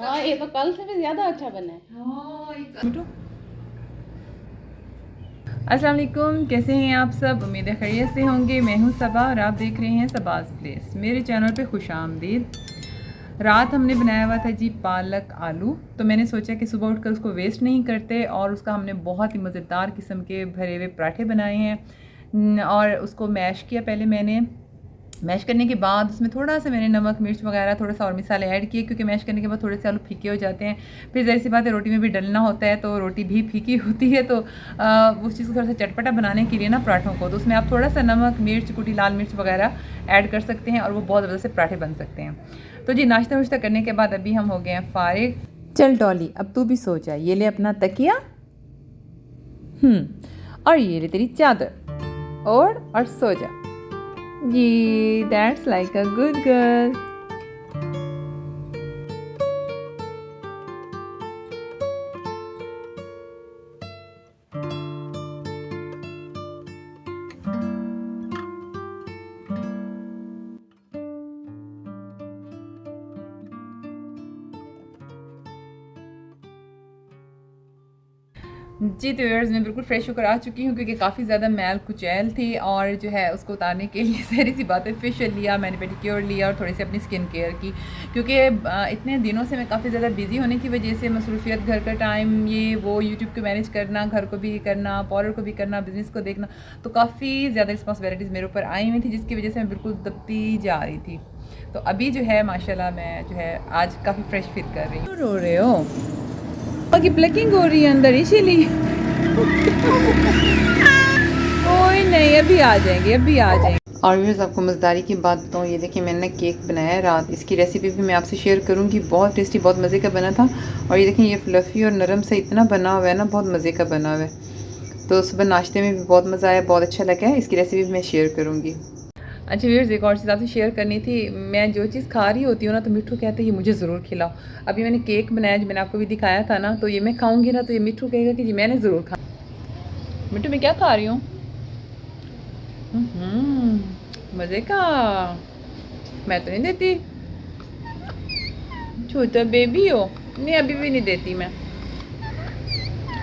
हाँ ये तो कल से भी ज़्यादा अच्छा बना है। अस्सलाम वालेकुम, कैसे हैं आप सब? उम्मीद है खैरियत से होंगे। मैं हूं सबा और आप देख रहे हैं सबाज़ प्लेस। मेरे चैनल पे खुश आमदीद। रात हमने बनाया हुआ था जी पालक आलू, तो मैंने सोचा कि सुबह उठकर उसको वेस्ट नहीं करते और उसका हमने बहुत ही मज़ेदार किस्म के भरे हुए पराठे बनाए हैं। और उसको मैश किया पहले मैंने। मैश करने के बाद उसमें थोड़ा सा मैंने नमक मिर्च वगैरह थोड़ा सा और मसाले ऐड किए, क्योंकि मैश करने के बाद थोड़े से आलू फीके हो जाते हैं। फिर ज़ाहिर सी बात है रोटी में भी डलना होता है, तो रोटी भी फीकी होती है। तो उस चीज़ को थोड़ा सा चटपटा बनाने के लिए ना पराठों को, तो उसमें आप थोड़ा सा नमक मिर्च कुटी लाल मिर्च वगैरह ऐड कर सकते हैं और वो बहुत ज़बरदस्त से पराठे बन सकते हैं। तो जी नाश्ता वाश्ता करने के बाद अभी हम हो गए हैं फारिग। चल डॉली अब तू भी सो जा, ये ले अपना तकिया। और ये ले तेरी चादर और सो जा। जी that's like a good girl. जी तो व्यूअर्स मैं बिल्कुल फ्रेश होकर आ चुकी हूँ, क्योंकि काफ़ी ज़्यादा मैल कुचैल थी और जो है उसको उतारने के लिए सारी सी बातें फेशियल लिया, मैंने पेडिक्योर लिया और थोड़ी सी अपनी स्किन केयर की, क्योंकि इतने दिनों से मैं काफ़ी ज़्यादा बिजी होने की वजह से मसरूफियत, घर का टाइम, ये वो, यूट्यूब को मैनेज करना, घर को भी करना, पार्लर को भी करना, बिज़नेस को देखना, तो काफ़ी ज़्यादा रिस्पॉन्सिबिलिटीज़ मेरे ऊपर आई हुई थी, जिसकी वजह से मैं बिल्कुल दबती जा रही थी। तो अभी जो है माशाल्लाह मैं जो है आज काफ़ी फ्रेश फील कर रही हूँ। रो रहे हो की प्लकिंग हो रही है अंदर, इसीलिए। कोई नहीं, अभी आ जाएंगे, अभी आ जाएंगे। और व्यूअर्स आपको मज़ेदारी की बात बताऊँ, ये देखिए मैंने केक बनाया है रात, इसकी रेसिपी भी मैं आपसे शेयर करूँगी। बहुत टेस्टी, बहुत मज़े का बना था। और ये देखें ये फ्लफ़ी और नरम से इतना बना हुआ है ना, बहुत मज़े का बना हुआ है। तो सुबह नाश्ते में भी बहुत मज़ा आया, बहुत अच्छा लगा है। इसकी रेसिपी भी मैं शेयर करूँगी। अच्छा व्यूअर्स एक और चीज़ आपसे शेयर करनी थी। मैं जो चीज़ खा रही होती हूँ ना, तो मिट्ठू कहते हैं ये मुझे ज़रूर खिलाओ। अभी मैंने केक बनाया जो मैंने आपको भी दिखाया था ना, तो ये मैं खाऊंगी ना, तो ये मिट्ठू कहेगा कि जी मैंने ज़रूर खा। मिट्ठू मैं क्या खा रही हूँ? मज़े का। मैं तो नहीं देती, छोटा बेबी हो। नहीं अभी भी नहीं देती मैं।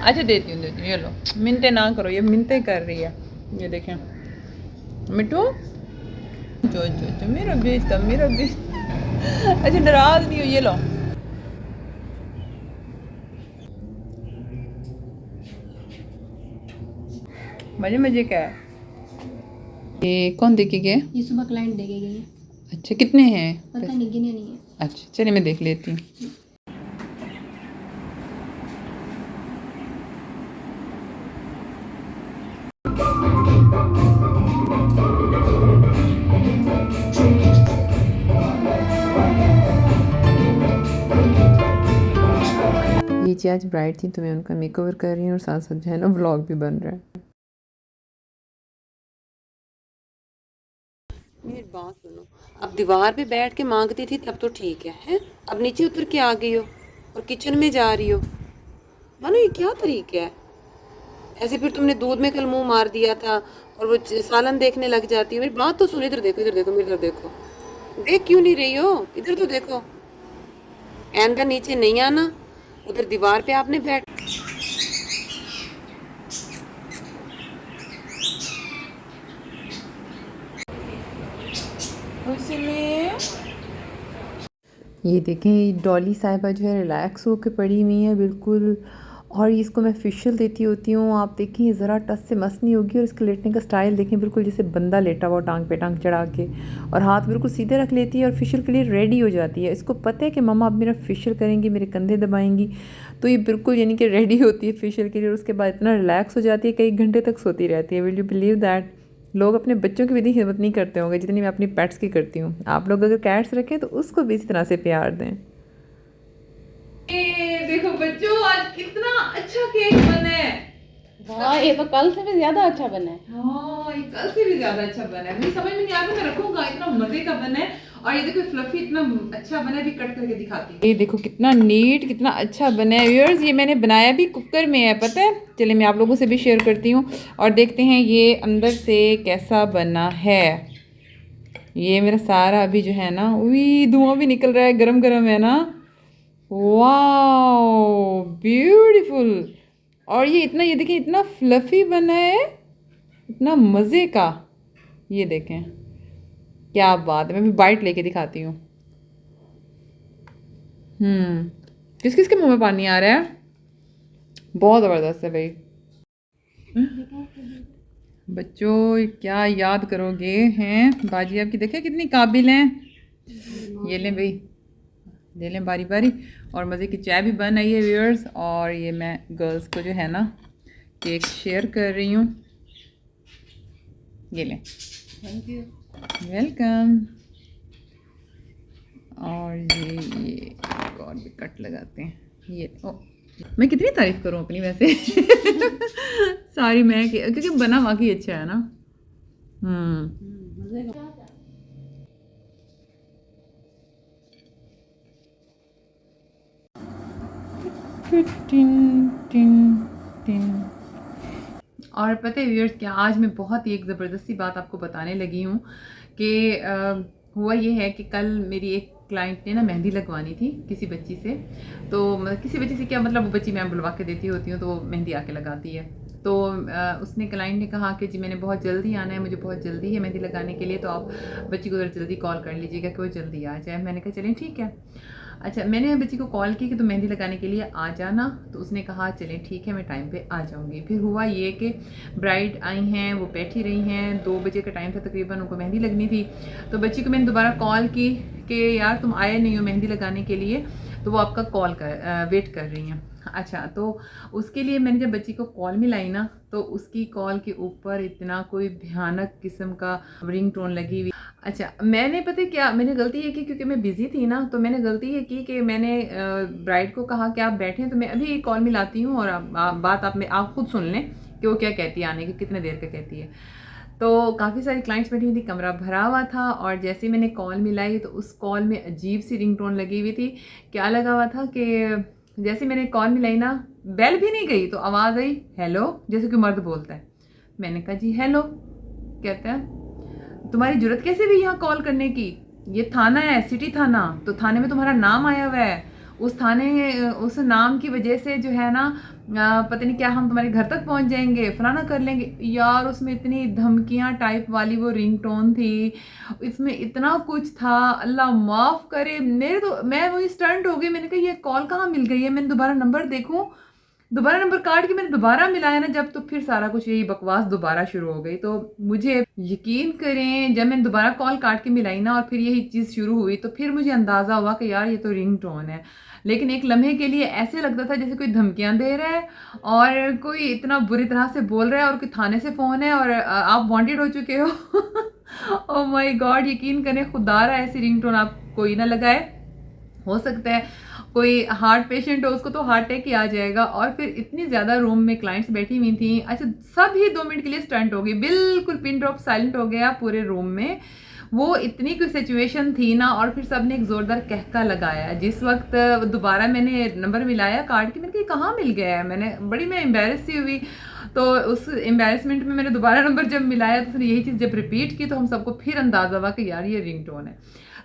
अच्छा देती हूँ, ये लो। मिनते ना करो, ये मिनते कर रही है। ये देखें मिट्टू, जो मेरा बेटा, मेरा बेटा। अच्छा डरा दी हो, ये लो। मजे मजे का है। ये कौन देके गया? ये सुबह क्लाइंट देके गई है। अच्छा कितने हैं? पता नहीं, गिने नहीं है। अच्छा चलिए मैं देख लेती हूँ। ये जी आज ब्राइड थी, तो मैं उनका मेकओवर कर रही हूँ और साथ साथ जो है ना व्लॉग भी बन रहा है। मेरी बात सुनो, अब दीवार पे बैठ के मांगती थी तब तो ठीक है, हैं? अब नीचे उतर के आ गई हो और किचन में जा रही हो। मानो ये क्या तरीका है? ऐसे फिर तुमने दूध में कल मुंह मार दिया था और वो सालन देखने लग जाती है। मेरी बात तो सुन, इधर देखो, इधर देखो, मेरी तरफ देखो। देख क्यों नहीं रही हो? इधर तो देखो। एन का नीचे नहीं आना, उधर दीवार पे आपने बैठ। ये देखें डॉली साहिबा जो है रिलैक्स होकर पड़ी हुई है बिल्कुल। और इसको मैं फेशियल देती होती हूँ। आप देखें ये ज़रा टच से मस नहीं होगी, और इसके लेटने का स्टाइल देखें बिल्कुल जैसे बंदा लेटा हुआ टांग पे टांग चढ़ा के, और हाथ बिल्कुल सीधे रख लेती है और फेशियल के लिए रेडी हो जाती है। इसको पता है कि मम्मा अब मेरा फेशियल करेंगी, मेरे कंधे दबाएंगी, तो ये बिल्कुल यानी कि रेडी होती है फेशियल के लिए। और उसके बाद इतना रिलैक्स हो जाती है, कई घंटे तक सोती रहती है। Will you believe that? लोग अपने बच्चों की भी इतनी हिम्मत नहीं करते होंगे जितनी मैं अपनी पेट्स की करती हूँ। आप लोग अगर कैट्स रखें तो उसको भी इसी तरह से प्यार दें। देखो बच्चों आज कितना अच्छा केक बना है। हाँ ये तो कल से भी ज़्यादा अच्छा बना है। हाँ ये कल से भी ज्यादा अच्छा बना है। मुझे समझ में नहीं आता मैं रखूंगा, इतना मजे का बना है। और ये देखो फ्लफी इतना अच्छा बना है, भी कट करके दिखाती हूँ। ये देखो कितना नीट, कितना अच्छा बना है व्यूअर्स। ये मैंने बनाया भी कुकर में है, पता है। चलिए मैं आप लोगों से भी शेयर करती हूँ और देखते हैं ये अंदर से कैसा बना है। ये मेरा सारा अभी जो है ना, उई धुआं भी निकल रहा है, गरम गरम है ना। Wow beautiful. और ये इतना, ये देखें इतना फ्लफी बना है, इतना मज़े का। ये देखें क्या बात है। मैं भी बाइट लेके दिखाती हूँ। किस किस के मुंह में पानी आ रहा है? बहुत ज़बरदस्त है भाई। बच्चों क्या याद करोगे हैं बाजी आपकी, देखे कितनी काबिल हैं। ये लें भाई, ले लें बारी बारी। और मज़े की चाय भी बन आई है व्यूअर्स। और ये मैं गर्ल्स को जो है ना केक शेयर कर रही हूँ। ये लें, थैंक यू। वेलकम। और ये एक और भी कट लगाते हैं। ये ओ, मैं कितनी तारीफ़ करूँ अपनी वैसे। सारी मैं, क्योंकि बना वाकई अच्छा है ना। Tin tin tin. और पता है व्यूअर्स क्या, आज मैं बहुत ही एक ज़बरदस्ती बात आपको बताने लगी हूँ कि हुआ ये है कि कल मेरी एक क्लाइंट ने ना मेहंदी लगवानी थी किसी बच्ची से। तो किसी बच्ची से क्या मतलब, वो बच्ची मैं बुलवा के देती होती हूँ तो वो मेहंदी आके लगाती है। तो उसने क्लाइंट ने कहा कि जी मैंने बहुत जल्दी आना है, मुझे बहुत जल्दी है मेहंदी लगाने के लिए, तो आप बच्ची को ज़रा जल्दी कॉल कर लीजिएगा कि वो जल्दी आ जाए। मैंने कहा चलें ठीक है। अच्छा, मैंने बच्ची को कॉल की कि तुम मेहंदी लगाने के लिए आ जाना, तो उसने कहा चलें ठीक है मैं टाइम पे आ जाऊंगी। फिर हुआ ये कि ब्राइड आई हैं, वो बैठी रही हैं, 2 बजे का टाइम था तकरीबन, उनको मेहंदी लगनी थी। तो बच्ची को मैंने दोबारा कॉल की कि यार तुम आए नहीं हो मेहंदी लगाने के लिए, तो वो आपका कॉल वेट कर रही हैं। अच्छा, तो उसके लिए मैंने जब बच्ची को कॉल मिलाई ना, तो उसकी कॉल के ऊपर इतना कोई भयानक किस्म का रिंग टोन लगी हुई। अच्छा, मैंने पता है क्या मैंने गलती ये की, क्योंकि मैं बिज़ी थी ना, तो मैंने गलती ये की कि मैंने ब्राइड को कहा कि आप बैठें, तो मैं अभी कॉल मिलाती हूँ और बात आप खुद सुन लें कि वो क्या कहती है, आने की कितने देर का कहती है। तो काफ़ी सारी क्लाइंट्स बैठी हुई थी, कमरा भरा हुआ था, और जैसे ही मैंने कॉल मिलाई तो उस कॉल में अजीब सी रिंगटोन लगी हुई थी। क्या लगा हुआ था कि जैसे मैंने कॉल मिलाई ना, बेल भी नहीं गई तो आवाज़ आई हेलो, जैसे कि मर्द बोलता है। मैंने कहा जी हेलो। कहता है तुम्हारी जरूरत कैसे भी यहाँ कॉल करने की, ये थाना है, सिटी थाना, तो थाने में तुम्हारा नाम आया हुआ है, उस थाने उस नाम की वजह से जो है ना पता नहीं क्या हम तुम्हारे घर तक पहुंच जाएंगे, फलाना कर लेंगे। यार उसमें इतनी धमकियां टाइप वाली वो रिंगटोन थी, इसमें इतना कुछ था, अल्लाह माफ़ करे। मेरे तो मैं वही स्टंट हो गई। मैंने कहा ये कॉल कहाँ मिल गई है, मैंने दोबारा नंबर देखूं, दोबारा नंबर काट के मैंने दोबारा मिलाया ना जब, तो फिर सारा कुछ यही बकवास दोबारा शुरू हो गई। तो मुझे यकीन करें जब मैंने दोबारा कॉल काट के मिलाई ना और फिर यही चीज़ शुरू हुई, तो फिर मुझे अंदाज़ा हुआ कि यार ये तो रिंग टोन है। लेकिन एक लम्हे के लिए ऐसे लगता था जैसे कोई धमकियां दे रहा है और कोई इतना बुरी तरह से बोल रहा है, और कोई थाने से फ़ोन है और आप वांटेड हो चुके हो। ओह माय गॉड, यकीन करें खुदारा ऐसी रिंग टोन आप कोई ना लगाए। हो सकता है कोई हार्ट पेशेंट हो, उसको तो हार्ट अटैक ही आ जाएगा। और फिर इतनी ज़्यादा रूम में क्लाइंट्स बैठी हुई थी। अच्छा, सब ही 2 मिनट के लिए स्टंट हो गई, बिल्कुल पिन ड्रॉप साइलेंट हो गया पूरे रूम में। वो इतनी कोई सिचुएशन थी ना, और फिर सब ने एक ज़ोरदार कहका लगाया। जिस वक्त दोबारा मैंने नंबर मिलाया कार्ड की, मैंने कहा कहाँ मिल गया है, मैं एम्बेरस सी हुई। तो उस एम्बेरसमेंट में मैंने दोबारा नंबर जब मिलाया, तो उसने यही चीज़ जब रिपीट की, तो हम सबको फिर अंदाज़ा हुआ कि यार ये रिंगटोन है।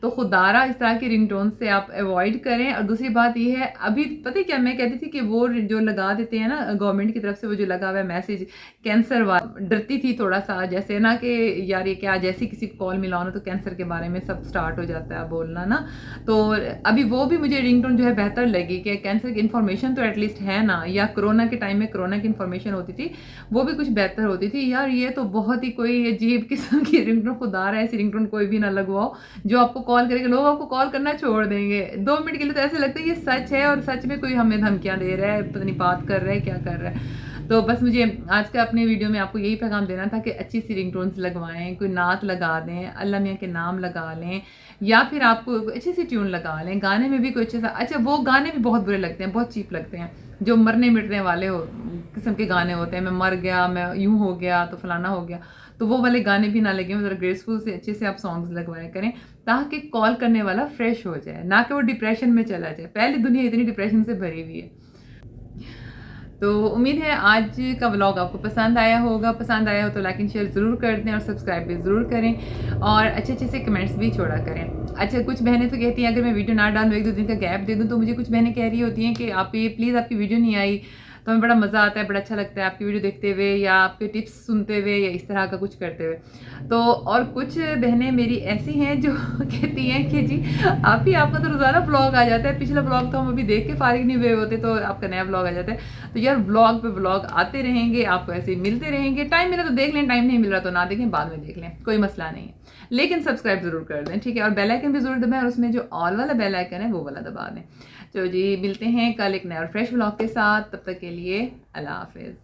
तो खुदारा इस तरह की रिंगटोन से आप अवॉइड करें। और दूसरी बात ये है, अभी पता है क्या मैं कहती थी कि वो जो लगा देते हैं ना गवर्नमेंट की तरफ से, वो जो लगा हुआ है मैसेज कैंसर वाला, डरती थी थोड़ा सा, जैसे ना कि यार ये क्या, जैसे किसी को कॉल मिलाओ ना तो कैंसर के बारे में सब स्टार्ट हो जाता है बोलना ना। तो अभी वो भी मुझे रिंगटोन जो है बेहतर लगी कि कैंसर की इन्फॉर्मेशन तो एटलीस्ट है ना, या कोरोना के टाइम में कोरोना की इन्फॉर्मेशन होती थी, वो भी कुछ बेहतर होती थी। यार ये तो बहुत ही कोई अजीब किस्म की रिंगटोन, खुदा रहा है ऐसी रिंगटोन कोई भी ना लगवाओ जो आपको कॉल करेंगे, लोग आपको कॉल करना छोड़ देंगे 2 मिनट के लिए। तो ऐसे लगता है ये सच है और सच में कोई हमें धमकियां दे रहा है, पता नहीं बात कर रहा है क्या कर रहा है। तो बस मुझे आज का अपने वीडियो में आपको यही पैगाम देना था कि अच्छी सी रिंगटोन्स लगवाएं, कोई नात लगा दें, अल्लाह मियाँ के नाम लगा लें, या फिर आपको अच्छी सी ट्यून लगा लें, गाने में भी कोई अच्छे सा। अच्छा, वो गाने भी बहुत बुरे लगते हैं, बहुत चीप लगते हैं, जो मरने मिटने वाले किस्म के गाने होते हैं, मैं मर गया, मैं यूं हो गया, तो फलाना हो गया, तो वो वाले गाने भी ना लगे। ज़रा ग्रेसफुल से अच्छे से आप सॉन्ग्स लगवाया करें, ताकि कॉल करने वाला फ्रेश हो जाए, ना कि वो डिप्रेशन में चला जाए। पहले दुनिया इतनी डिप्रेशन से भरी हुई है। तो उम्मीद है आज का व्लॉग आपको पसंद आया होगा। पसंद आया हो तो लाइक एंड शेयर ज़रूर कर दें और सब्सक्राइब भी ज़रूर करें और अच्छे अच्छे से कमेंट्स भी छोड़ा करें। अच्छा, कुछ बहनें तो कहती हैं अगर मैं वीडियो ना डालूँ, 1-2 दिन का गैप दे दूँ, तो मुझे कुछ बहनें कह रही होती हैं कि आप ये प्लीज़ आपकी वीडियो नहीं आई तो हमें बड़ा मज़ा आता है, बड़ा अच्छा लगता है आपकी वीडियो देखते हुए या आपके टिप्स सुनते हुए या इस तरह का कुछ करते हुए। तो और कुछ बहनें मेरी ऐसी हैं जो कहती हैं कि जी आपका तो रोज़ाना ब्लॉग आ जाता है, पिछला ब्लॉग तो हम अभी देख के फारिग नहीं हुए होते, तो आपका नया ब्लॉग आ जाता है। तो यार ब्लॉग पे ब्लॉग आते रहेंगे, आपको ऐसे ही मिलते रहेंगे। टाइम मिला तो देख लें, टाइम नहीं मिल रहा तो ना देखें, बाद में देख लें, कोई मसला नहीं है। लेकिन सब्सक्राइब जरूर कर दें, ठीक है। और बेल आइकन भी जरूर दबाएं और उसमें जो ऑल वाला बेल आइकन है वो वाला दबा दें। तो जी मिलते हैं कल एक नया और फ्रेश ब्लॉग के साथ, तब तक के लिए अल्लाह हाफिज़।